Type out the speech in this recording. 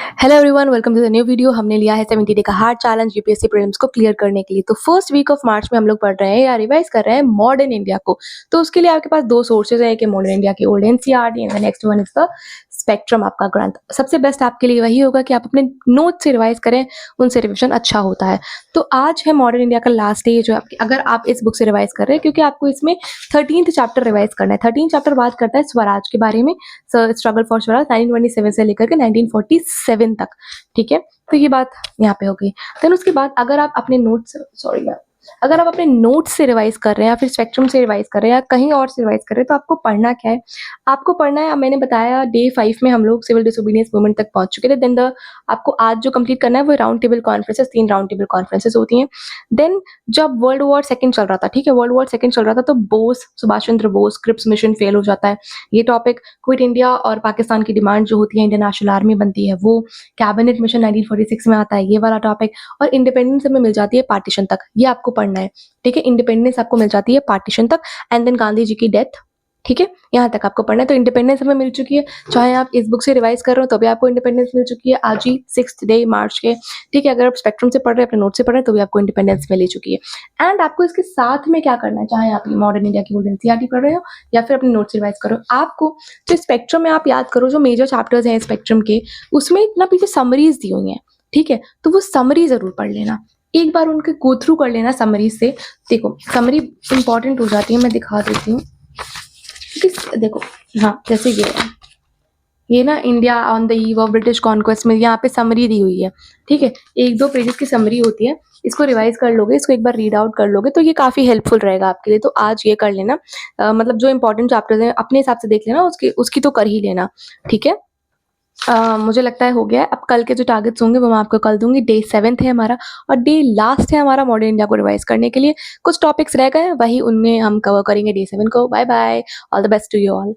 Hello everyone, welcome to the new video. हमने लिया है 70 डे का हार्ड चैलेंज यूपीएससी प्रीलिम्स को क्लियर करने के लिए। तो फर्स्ट वीक ऑफ मार्च में हम लोग पढ़ रहे हैं या रिवाइज कर रहे हैं मॉडर्न इंडिया को। तो उसके लिए आपके पास दो सोर्सेज है, एक मॉडर्न इंडिया की old NCERT and the next one is the spectrum आपका ग्रंथ। सबसे बेस्ट आपके लिए वही होगा कि आप अपने नोट से रिवाइज करें, उनसे रिविजन अच्छा होता है। तो आज है मॉडर्न इंडिया का लास्ट डे जो आपकी, अगर आप इस बुक से रिवाइज कर रहे हैं, क्योंकि आपको इसमें 13th चैप्टर रिवाइज करना है। 13 चैप्टर बात करता है स्वराज के बारे में, स्ट्रगल फॉर स्वराज 1927 से लेकर के 1947 तक। ठीक है, तो ये बात यहाँ पे हो गई। देन उसके बाद अगर आप अपने नोट्स अगर आप अपने नोट्स से रिवाइज कर रहे हैं या फिर स्पेक्ट्रम से रिवाइज कर रहे हैं या कहीं और से रिवाइज कर रहे हैं, तो आपको पढ़ना क्या है? आपको पढ़ना है, मैंने बताया डे 5 में हम लोग सिविल डिसोबीडियंस मूवमेंट तक पहुंच चुके थे। देन आपको आज जो कंप्लीट करना है वो round table conferences, 3 round table conferences होती हैं। देन जब वर्ल्ड वॉर सेकंड चल रहा था, ठीक है, वर्ल्ड वॉर सेकंड चल रहा था, तो Subhash Chandra Bose Cripps mission fail हो जाता है। ये टॉपिक, क्विट इंडिया और पाकिस्तान की डिमांड जो होती है, इंडियन नेशनल आर्मी बनती है, वो कैबिनेट मिशन 1946 में आता है, ये वाला टॉपिक। और इंडिपेंडेंस हमें मिल जाती है पार्टीशन तक, ये आपको पढ़ना है। ठीक है, इंडिपेंडेंस आपको मिल जाती है पार्टीशन तक एंड देन गांधी जी की डेथ। ठीक है, यहाँ तक आपको पढ़ना है। तो इंडिपेंडेंस हमें मिल चुकी है, चाहे आप इस बुक से रिवाइज कर रहे हो तो भी आपको इंडिपेंडेंस मिल चुकी है आज ही 6th डे मार्च के। ठीक है, अगर आप स्पेक्ट्रम से पढ़ रहे हैं, अपने नोट से पढ़ रहे हैं, तो भी आपको इंडिपेंडेंस मिल ही चुकी है। एंड आपको इसके साथ में क्या करना है, चाहे आप मॉडर्न इंडिया की ओल्ड एनसीईआरटी पढ़ रहे हो या फिर अपने नोट से रिवाइज करो, आपको जो स्पेक्ट्रम में आप याद करो, जो मेजर चैप्टर्स हैं स्पेक्ट्रम के, उसमें इतना पीछे समरीज दी हुई हैं। ठीक है, तो वो समरी जरूर पढ़ लेना, एक बार उनके गो थ्रू कर लेना समरी से। देखो समरी इंपॉर्टेंट हो जाती है, मैं दिखा देती हूँ। देखो, हाँ, जैसे ये ना India on the eve of British conquest में यहाँ पे समरी दी हुई है। ठीक है, 1-2 पेजेस की समरी होती है, इसको रिवाइज कर लोगे, इसको एक बार रीड आउट कर लोगे तो ये काफी हेल्पफुल रहेगा आपके लिए। तो आज ये कर लेना, मतलब जो इंपॉर्टेंट चैप्टर्स हैं अपने हिसाब से देख लेना, उसकी तो कर ही लेना। ठीक है, मुझे लगता है हो गया है। अब कल के जो टारगेट्स होंगे वो मैं आपको कल दूंगी। डे 7th है हमारा और डे लास्ट है हमारा मॉडर्न इंडिया को रिवाइज करने के लिए। कुछ टॉपिक्स रह गए हैं, वही उनमें हम कवर करेंगे डे 7 को। Bye bye, all the best to you all.